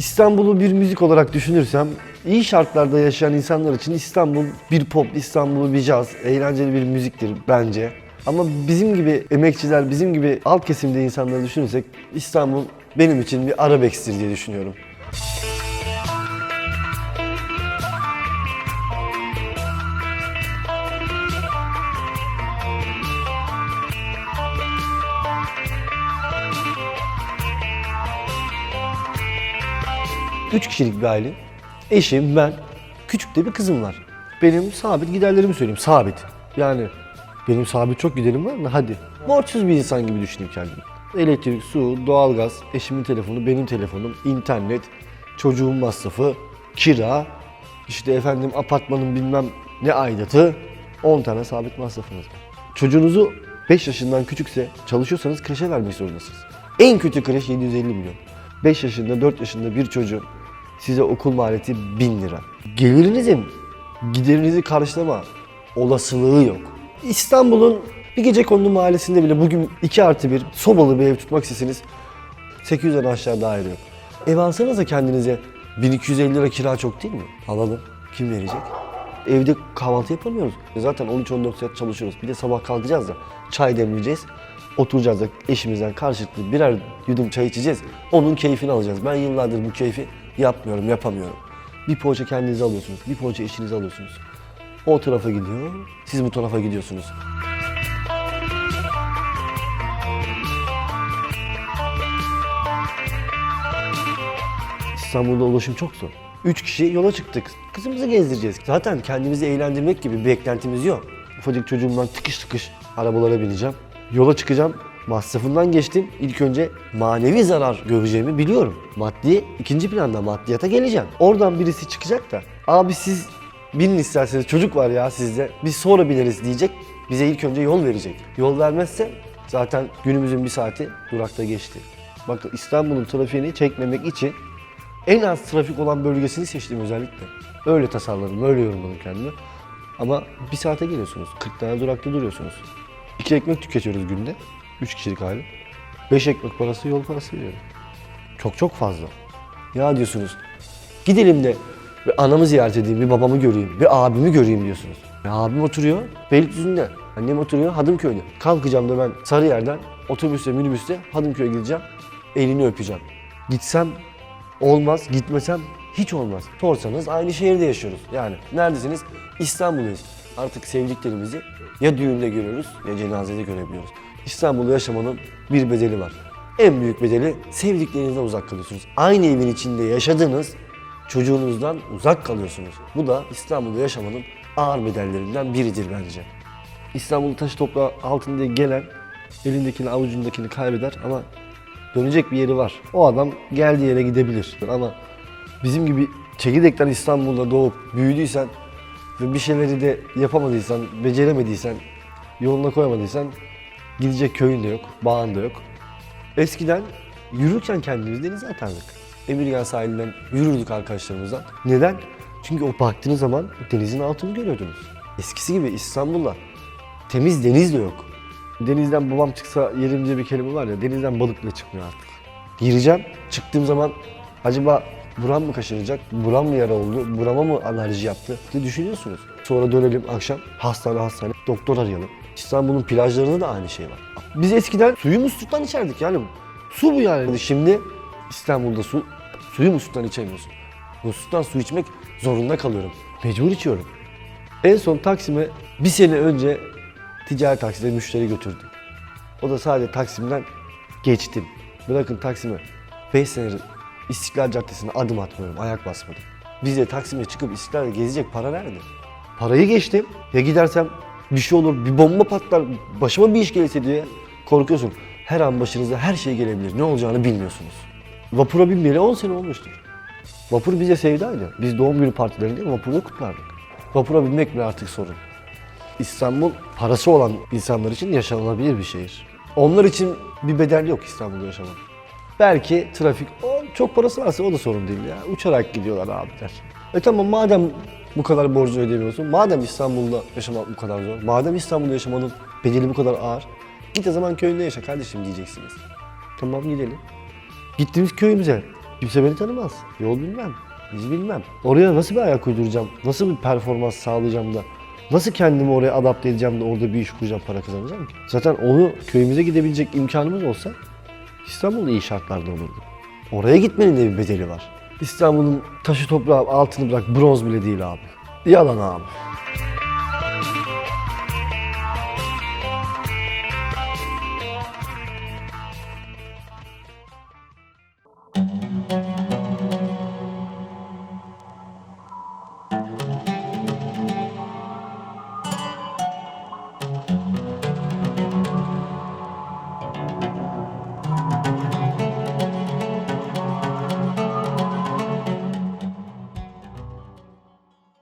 İstanbul'u bir müzik olarak düşünürsem, iyi şartlarda yaşayan insanlar için İstanbul bir pop, İstanbul bir caz, eğlenceli bir müziktir bence. Ama bizim gibi emekçiler, bizim gibi alt kesimde insanları düşünürsek İstanbul benim için bir arabesktir diye düşünüyorum. Üç kişilik bir aile. Eşim, ben, küçük de bir kızım var. Benim sabit giderlerimi söyleyeyim. Sabit. Yani benim sabit çok giderim var da hadi. Borçsuz bir insan gibi düşüneyim kendimi. Elektrik, su, doğalgaz, eşimin telefonu, benim telefonum, internet, çocuğun masrafı, kira, işte efendim apartmanın bilmem ne aidatı, 10 tane sabit masrafınız var. Çocuğunuzu 5 yaşından küçükse çalışıyorsanız kreşe vermek zorundasınız. En kötü kreş 750 milyon. 5 yaşında, 4 yaşında bir çocuğun size okul maliyeti 1000 lira. Gelirinizin giderinizi karşılama olasılığı yok. İstanbul'un bir gecekondu mahallesinde bile bugün 2+1 sobalı bir ev tutmak isteseniz 800'den aşağı daire yok. Ev alsanıza kendinize 1250 lira kira çok değil mi? Alalım. Kim verecek? Evde kahvaltı yapamıyoruz. Zaten 13-14 saat çalışıyoruz. Bir de sabah kalkacağız da çay demleyeceğiz. Oturacağız da eşimizden karşılıklı birer yudum çay içeceğiz. Onun keyfini alacağız. Ben yıllardır bu keyfi yapamıyorum. Bir poğaça kendinize alıyorsunuz, bir poğaça eşinize alıyorsunuz. O tarafa gidiyor, siz bu tarafa gidiyorsunuz. İstanbul'da ulaşım çok zor. 3 kişi yola çıktık. Kızımızı gezdireceğiz. Zaten kendimizi eğlendirmek gibi bir beklentimiz yok. Ufacık çocuğumdan tıkış tıkış arabalara bineceğim. Yola çıkacağım. Masrafından geçtim. İlk önce manevi zarar göreceğimi biliyorum. Maddi ikinci planda, maddiyata geleceğim. Oradan birisi çıkacak da abi siz binin isterseniz, çocuk var ya sizde, biz sonra bineriz diyecek. Bize ilk önce yol verecek. Yol vermezse zaten günümüzün bir saati durakta geçti. Bakın İstanbul'un trafiğini çekmemek için en az trafik olan bölgesini seçtim özellikle. Öyle tasarladım, öyle yorumladım kendimi. Ama bir saate geliyorsunuz, 40 tane durakta duruyorsunuz. 2 ekmek tüketiyoruz günde, 3 kişilik aile. 5 ekmek parası yol parası veriyorum. Çok fazla. Ya diyorsunuz, gidelim de bir anamı ziyaret edeyim, bir babamı göreyim, bir abimi göreyim diyorsunuz. Ya abim oturuyor Beylikdüzü'nde, annem oturuyor Hadımköy'de. Kalkacağım da ben Sarıyer'den otobüste, minibüste Hadımköy'e gideceğim, elini öpeceğim. Gitsem olmaz, gitmesem hiç olmaz. Sorsanız aynı şehirde yaşıyoruz. Yani neredesiniz? İstanbul'dayız. Artık sevdiklerimizi ya düğünde görüyoruz ya cenazede görebiliyoruz. İstanbul'da yaşamanın bir bedeli var. En büyük bedeli sevdiklerinizden uzak kalıyorsunuz. Aynı evin içinde yaşadığınız çocuğunuzdan uzak kalıyorsunuz. Bu da İstanbul'da yaşamanın ağır bedellerinden biridir bence. İstanbul'u taşı toprağı altında gelen elindekini avucundakini kaybeder ama dönecek bir yeri var. O adam geldiği yere gidebilir. Ama bizim gibi çekirdekten İstanbul'da doğup büyüdüysen ve bir şeyleri de yapamadıysan, beceremediysen, yoluna koyamadıysan gidecek köyün de yok, bağın da yok. Eskiden yürürken kendimiz denize atardık. Emirgan sahilinden yürürdük arkadaşlarımızla. Neden? Çünkü o baktığınız zaman denizin altını görüyordunuz. Eskisi gibi İstanbul'da temiz deniz de yok. Denizden babam çıksa yerim diye bir kelime var ya, denizden balık bile çıkmıyor artık. Gireceğim, çıktığım zaman acaba buram mı kaşınacak, buram mı yara oldu, burama mı alerji yaptı diye düşünüyorsunuz. Sonra dönelim akşam hastane, doktor arayalım. İstanbul'un plajlarında da aynı şey var. Biz eskiden suyu musluktan içerdik yani. Su bu yani. Şimdi İstanbul'da suyu musluktan içemiyorsun. Musluktan su içmek zorunda kalıyorum. Mecbur içiyorum. En son Taksim'e bir sene önce ticari takside müşteri götürdüm. O da sadece Taksim'den geçtim. Bırakın Taksim'e 5 senedir İstiklal Caddesi'ne adım atmıyorum, ayak basmadım. Biz de Taksim'e çıkıp İstiklal'de gezecek para nerede? Parayı geçtim. Ya gidersem bir şey olur, bir bomba patlar, başıma bir iş gelirse diye korkuyorsun. Her an başınıza her şey gelebilir. Ne olacağını bilmiyorsunuz. Vapura binmeyeli 10 sene olmuştur. Vapur bize sevdaydı. Biz doğum günü partilerinde vapurda kutlardık. Vapura binmek bile artık sorun. İstanbul parası olan insanlar için yaşanılabilir bir şehir. Onlar için bir bedel yok İstanbul'da yaşamak. Belki trafik, çok parası varsa o da sorun değil ya. Uçarak gidiyorlar abiler. Tamam madem bu kadar borcunu ödemiyorsun, madem İstanbul'da yaşamak bu kadar zor, madem İstanbul'da yaşamanın bedeli bu kadar ağır, git o zaman köyünde yaşa kardeşim diyeceksiniz. Tamam gidelim. Gittiğimiz köyümüze Kimse beni tanımaz. Yol bilmem. İz bilmem. Oraya nasıl bir ayak uyduracağım? Nasıl bir performans sağlayacağım da? Nasıl kendimi oraya adapte edeceğim de orada bir iş kuracağım, para kazanacağım ki? Zaten onu köyümüze gidebilecek imkanımız olsa İstanbul iyi şartlarda olurdu. Oraya gitmenin de bir bedeli var. İstanbul'un taşı toprağı altını bırak bronz bile değil abi. Yalan abi.